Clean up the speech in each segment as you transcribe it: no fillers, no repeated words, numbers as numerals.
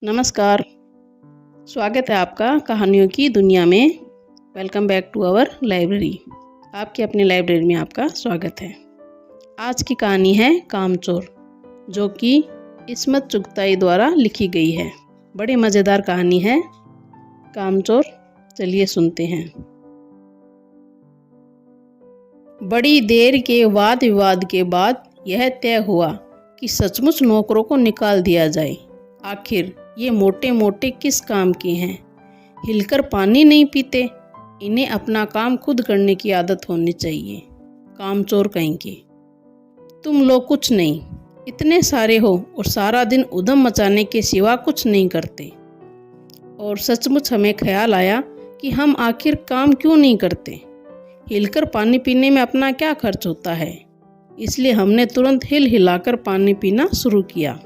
नमस्कार। स्वागत है आपका कहानियों की दुनिया में। Welcome back to our library. आपकी अपनी लाइब्रेरी में आपका स्वागत है। आज की कहानी है कामचोर, जो कि इस्मत चुगताई द्वारा लिखी गई है। बड़ी मज़ेदार कहानी है कामचोर। चलिए सुनते हैं। बड़ी देर के वाद विवाद के बाद यह तय हुआ कि सचमुच नौकरों को निकाल दिया जाए। आखिर ये मोटे मोटे किस काम के हैं? हिलकर पानी नहीं पीते। इन्हें अपना काम खुद करने की आदत होनी चाहिए। कामचोर कहेंगे। तुम लोग कुछ नहीं, इतने सारे हो और सारा दिन उधम मचाने के सिवा कुछ नहीं करते। और सचमुच हमें ख्याल आया कि हम आखिर काम क्यों नहीं करते। हिलकर पानी पीने में अपना क्या खर्च होता है, इसलिए हमने तुरंत हिल हिलाकर पानी पीना शुरू किया।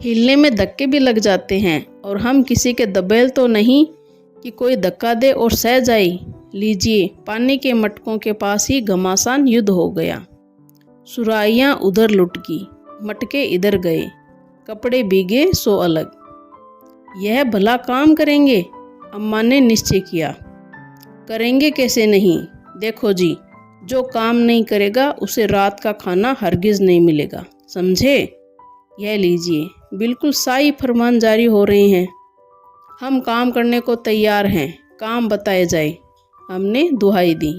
हिलने में धक्के भी लग जाते हैं और हम किसी के दबेल तो नहीं कि कोई धक्का दे और सह जाए। लीजिए, पानी के मटकों के पास ही घमासान युद्ध हो गया। सुराहियाँ उधर लुढ़की, मटके इधर गए, कपड़े भीगे सो अलग। यह भला काम करेंगे, अम्मा ने निश्चय किया। करेंगे कैसे नहीं? देखो जी, जो काम नहीं करेगा उसे रात का खाना हरगिज नहीं मिलेगा, समझे? यह लीजिए, बिल्कुल साई फरमान जारी हो रहे हैं। हम काम करने को तैयार हैं, काम बताए जाए। हमने दुहाई दी।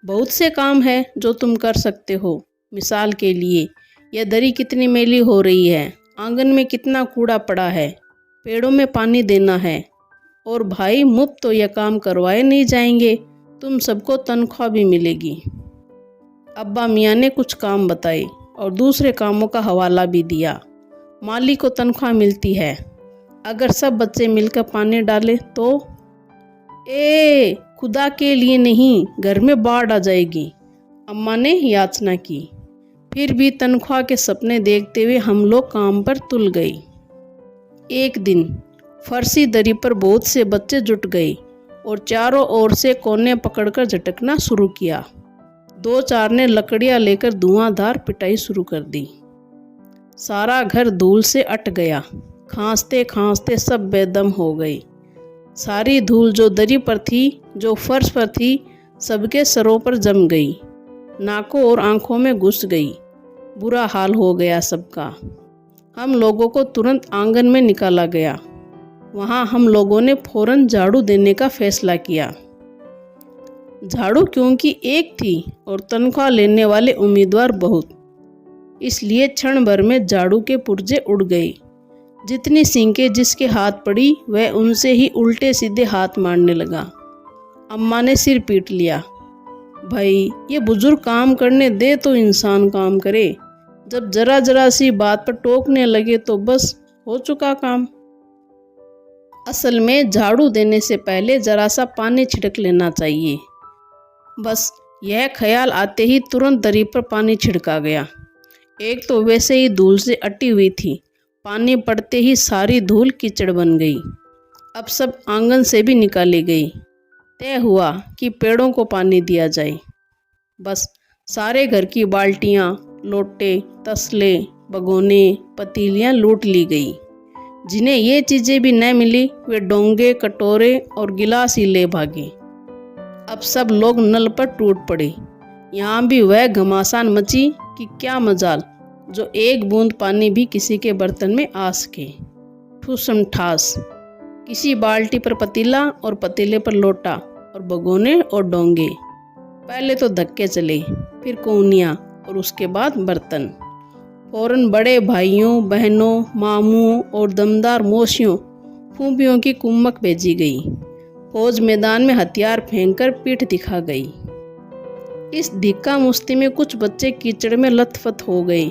बहुत से काम है जो तुम कर सकते हो। मिसाल के लिए, यह दरी कितनी मैली हो रही है, आंगन में कितना कूड़ा पड़ा है, पेड़ों में पानी देना है। और भाई, मुफ्त तो यह काम करवाए नहीं जाएंगे, तुम सबको तनख्वाह भी मिलेगी। अब्बा मियाँ ने कुछ काम बताए और दूसरे कामों का हवाला भी दिया। माली को तनख्वाह मिलती है। अगर सब बच्चे मिलकर पानी डालें तो? खुदा के लिए नहीं, घर में बाढ़ आ जाएगी, अम्मा ने याचना की। फिर भी तनख्वाह के सपने देखते हुए हम लोग काम पर तुल गए। एक दिन फर्शी दरी पर बहुत से बच्चे जुट गए और चारों ओर से कोने पकड़कर झटकना शुरू किया। दो चार ने लकड़ियाँ लेकर धुआंधार पिटाई शुरू कर दी। सारा घर धूल से अट गया। खांसते खांसते सब बेदम हो गए। सारी धूल जो दरी पर थी, जो फर्श पर थी, सबके सरों पर जम गई, नाकों और आंखों में घुस गई। बुरा हाल हो गया सबका। हम लोगों को तुरंत आंगन में निकाला गया। वहाँ हम लोगों ने फौरन झाड़ू देने का फैसला किया। झाड़ू क्योंकि एक थी और तनख्वाह लेने वाले उम्मीदवार बहुत, इसलिए क्षण भर में झाड़ू के पुर्जे उड़ गए। जितनी सिंकें जिसके हाथ पड़ी, वह उनसे ही उल्टे सीधे हाथ मारने लगा। अम्मा ने सिर पीट लिया। भाई, ये बुजुर्ग काम करने दे तो इंसान काम करे। जब जरा जरा सी बात पर टोकने लगे तो बस हो चुका काम। असल में झाड़ू देने से पहले जरा सा पानी छिड़क लेना चाहिए। बस यह ख्याल आते ही तुरंत दरी पर पानी छिड़का गया। एक तो वैसे ही धूल से अटी हुई थी, पानी पड़ते ही सारी धूल कीचड़ बन गई। अब सब आंगन से भी निकाली गई। तय हुआ कि पेड़ों को पानी दिया जाए। बस सारे घर की बाल्टियाँ, लोटे, तसले, भगोने, पतीलियाँ लूट ली गई। जिन्हें ये चीज़ें भी न मिली, वे डोंगे, कटोरे और गिलास ही ले भागे। अब सब लोग नल पर टूट पड़े। यहाँ भी वह घमासान मची कि क्या मजाल, जो एक बूंद पानी भी किसी के बर्तन में आ सके। ठूसम ठास, किसी बाल्टी पर पतीला और पतीले पर लोटा और भगोने और डोंगे। पहले तो धक्के चले, फिर कोनियाँ और उसके बाद बर्तन। फौरन बड़े भाइयों, बहनों, मामूओं और दमदार मौसियों, फूफियों की कुम्मक भेजी गई। फौज मैदान में हथियार फेंककर पीठ दिखा गई। इस धिक्का मुश्ती में कुछ बच्चे कीचड़ में लथपथ हो गए,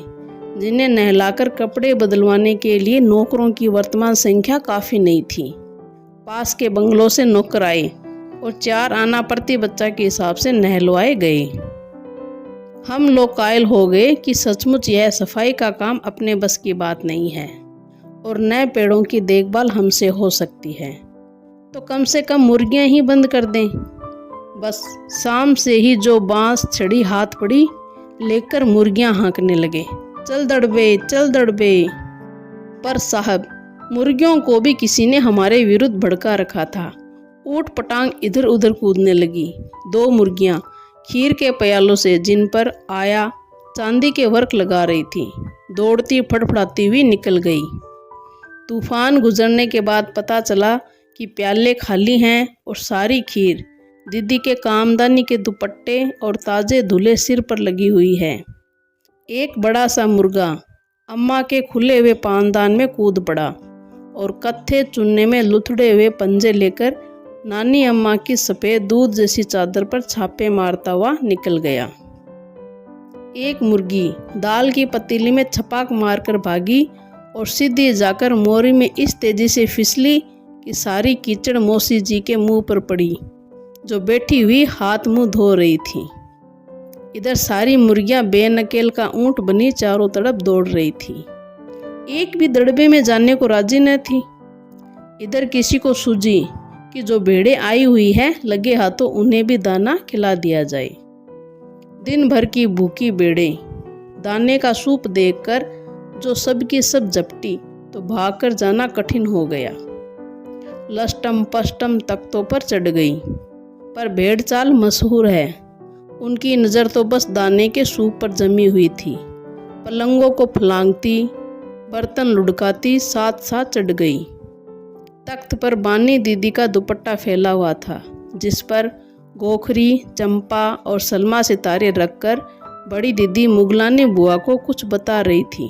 जिन्हें नहलाकर कपड़े बदलवाने के लिए नौकरों की वर्तमान संख्या काफ़ी नहीं थी। पास के बंगलों से नौकर आए और 4 आना प्रति बच्चा के हिसाब से नहलवाए गए। हम लोग कायल हो गए कि सचमुच यह सफाई का काम अपने बस की बात नहीं है और नए पेड़ों की देखभाल हमसे हो सकती है, तो कम से कम मुर्गियां ही बंद कर दें। बस शाम से ही जो बांस छड़ी हाथ पड़ी, लेकर मुर्गियां हाँकने लगे, चल दड़बे चल दड़बे। पर साहब, मुर्गियों को भी किसी ने हमारे विरुद्ध भड़का रखा था। ऊट पटांग इधर उधर कूदने लगी। 2 मुर्गियां खीर के प्यालों से, जिन पर आया चांदी के वर्क लगा रही थी, दौड़ती फड़फड़ाती हुई निकल गई। तूफान गुजरने के बाद पता चला कि प्याले खाली हैं और सारी खीर दीदी के कामदानी के दुपट्टे और ताजे धुले सिर पर लगी हुई है। एक बड़ा सा मुर्गा अम्मा के खुले हुए पानदान में कूद पड़ा और कत्थे चुन्ने में लुथड़े हुए पंजे लेकर नानी अम्मा की सफ़ेद दूध जैसी चादर पर छापे मारता हुआ निकल गया। एक मुर्गी दाल की पतीली में छपाक मारकर भागी और सीधी जाकर मोरी में इस तेजी से फिसली कि सारी कीचड़ मौसी जी के मुंह पर पड़ी, जो बैठी हुई हाथ मुंह धो रही थी। इधर सारी मुर्गियां बेनकेल का ऊंट बनी चारों तरफ दौड़ रही थी। एक भी दड़बे में जाने को राजी न थी। इधर किसी को सूझी कि जो भेड़ें आई हुई है, लगे हाथों उन्हें भी दाना खिला दिया जाए। दिन भर की भूखी भेड़ें दाने का सूप देखकर जो सब की सब झपटी तो भागकर जाना कठिन हो गया। लष्टम पष्टम तख्तों पर चढ़ गई, पर भेड़ चाल मशहूर है। उनकी नज़र तो बस दाने के सूप पर जमी हुई थी। पलंगों को फलांगती, बर्तन लुढ़काती साथ साथ चढ़ गई। तख्त पर बानी दीदी का दुपट्टा फैला हुआ था, जिस पर गोखरी, चंपा और सलमा सितारे रखकर बड़ी दीदी मुगलानी बुआ को कुछ बता रही थी।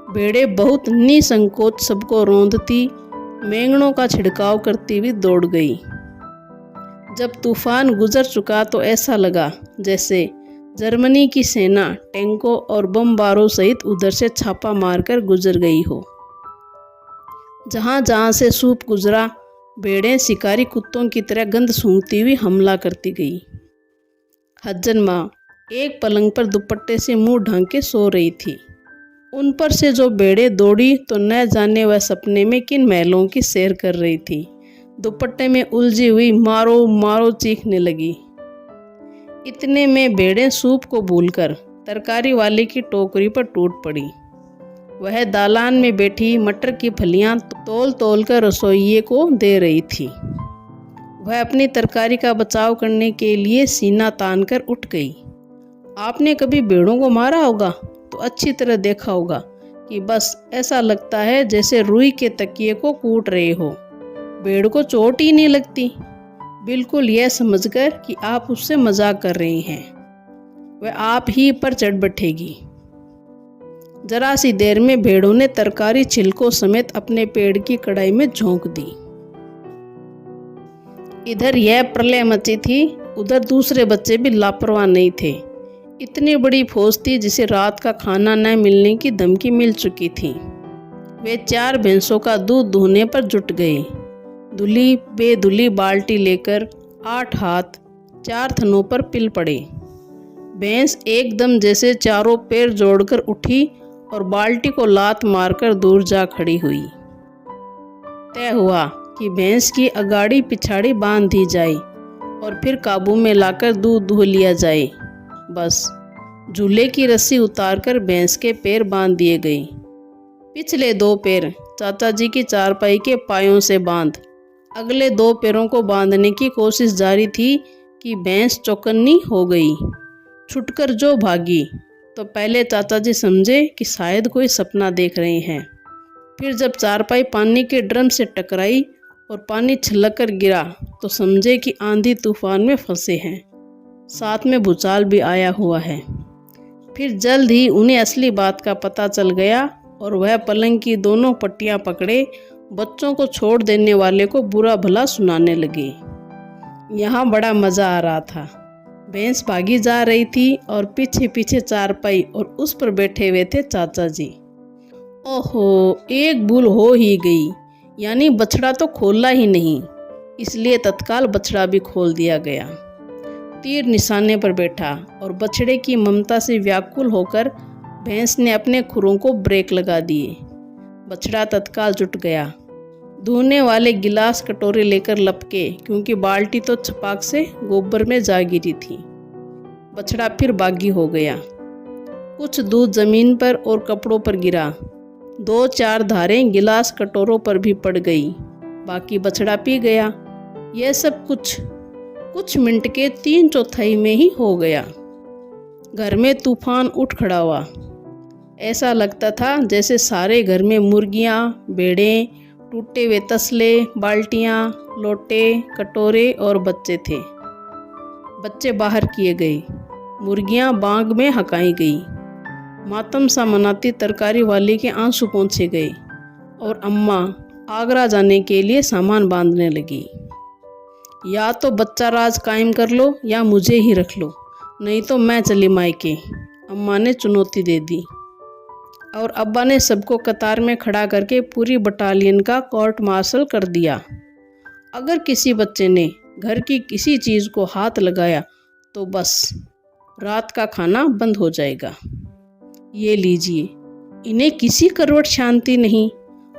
भेड़ें बहुत निसंकोच सबको रौंदती, मेंगनों का छिड़काव करती हुई दौड़ गई। जब तूफान गुजर चुका तो ऐसा लगा जैसे जर्मनी की सेना टैंकों और बमबारों सहित उधर से छापा मारकर गुजर गई हो। जहाँ जहाँ से सूप गुजरा, भेड़ें शिकारी कुत्तों की तरह गंध सूंघती हुई हमला करती गई। हज्जन माँ एक पलंग पर दुपट्टे से मुंह ढांक के सो रही थी। उन पर से जो भेड़ें दौड़ी तो न जाने वह सपने में किन महलों की सैर कर रही थी। दुपट्टे में उलझी हुई मारो मारो चीखने लगी। इतने में भेड़ें सूप को भूलकर तरकारी वाले की टोकरी पर टूट पड़ी। वह दालान में बैठी मटर की फलियां तोल तोल कर रसोइये को दे रही थी। वह अपनी तरकारी का बचाव करने के लिए सीना तान कर उठ गई। आपने कभी भेड़ों को मारा होगा तो अच्छी तरह देखा होगा कि बस ऐसा लगता है जैसे रुई के तकिए को कूट रहे हो। भेड़ को चोट ही नहीं लगती, बिल्कुल यह समझकर कि आप उससे मजाक कर रहे हैं। वह आप ही पर चढ़ बैठेगी। जरा सी देर में भेड़ों ने तरकारी छिलकों समेत अपने पेड़ की कड़ाई में झोंक दी। इधर यह प्रलय मची थी, उधर दूसरे बच्चे भी लापरवाह नहीं थे। इतनी बड़ी फौज थी जिसे रात का खाना न मिलने की धमकी मिल चुकी थी। वे 4 भैंसों का दूध दूहने पर जुट गए। धुली बेधुली बाल्टी लेकर 8 हाथ 4 थनों पर पिल पड़े। भैंस एकदम जैसे चारों पैर जोड़कर उठी और बाल्टी को लात मारकर दूर जा खड़ी हुई। तय हुआ कि भैंस की अगाड़ी पिछाड़ी बांध दी जाए और फिर काबू में लाकर दूध दूह लिया जाए। बस झूले की रस्सी उतारकर भैंस के पैर बांध दिए गए। पिछले 2 पैर चाचा जी की चारपाई के पायों से बांध अगले 2 पैरों को बांधने की कोशिश जारी थी कि भैंस चौकन्नी हो गई। छुटकर जो भागी तो पहले चाचा जी समझे कि शायद कोई सपना देख रहे हैं। फिर जब चारपाई पानी के ड्रम से टकराई और पानी छलक कर गिरा तो समझे कि आंधी तूफान में फंसे हैं, साथ में भूचाल भी आया हुआ है। फिर जल्द ही उन्हें असली बात का पता चल गया और वह पलंग की दोनों पट्टियां पकड़े बच्चों को छोड़ देने वाले को बुरा भला सुनाने लगे। यहाँ बड़ा मज़ा आ रहा था। भैंस भागी जा रही थी और पीछे पीछे चारपाई और उस पर बैठे हुए थे चाचा जी। ओहो, एक भूल हो ही गई, यानी बछड़ा तो खोला ही नहीं, इसलिए तत्काल बछड़ा भी खोल दिया गया। तीर निशाने पर बैठा और बछड़े की ममता से व्याकुल होकर भैंस ने अपने खुरों को ब्रेक लगा दिए। बछड़ा तत्काल जुट गया। धोने वाले गिलास कटोरे लेकर लपके, क्योंकि बाल्टी तो छपाक से गोबर में जा गिरी थी। बछड़ा फिर बागी हो गया। कुछ दूध जमीन पर और कपड़ों पर गिरा। 2-4 धारें गिलास कटोरों पर भी पड़ गई। बाकी बछड़ा पी गया। यह सब कुछ मिनट के 3/4 में ही हो गया। घर में तूफान उठ खड़ा हुआ। ऐसा लगता था जैसे सारे घर में मुर्गियाँ, भेड़ें, टूटे हुए तसले, बाल्टियाँ, लोटे, कटोरे और बच्चे थे। बच्चे बाहर किए गए, मुर्गियाँ बाग में हकाई गई, मातम सा मनाती तरकारी वाले के आंसू पोंछे गए और अम्मा आगरा जाने के लिए सामान बांधने लगी। या तो बच्चा राज कायम कर लो या मुझे ही रख लो, नहीं तो मैं चली मायके, अम्मा ने चुनौती दे दी। और अब्बा ने सबको कतार में खड़ा करके पूरी बटालियन का कोर्ट मार्शल कर दिया। अगर किसी बच्चे ने घर की किसी चीज़ को हाथ लगाया तो बस रात का खाना बंद हो जाएगा। ये लीजिए, इन्हें किसी करवट शांति नहीं।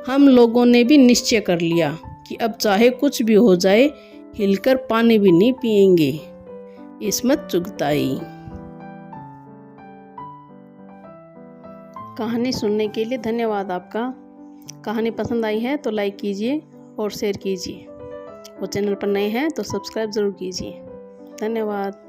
हम लोगों ने भी निश्चय कर लिया कि अब चाहे कुछ भी हो जाए, हिलकर पानी भी नहीं पिएंगे। इस्मत चुगताई। कहानी सुनने के लिए धन्यवाद आपका। कहानी पसंद आई है तो लाइक कीजिए और शेयर कीजिए। और चैनल पर नए हैं तो सब्सक्राइब ज़रूर कीजिए। धन्यवाद।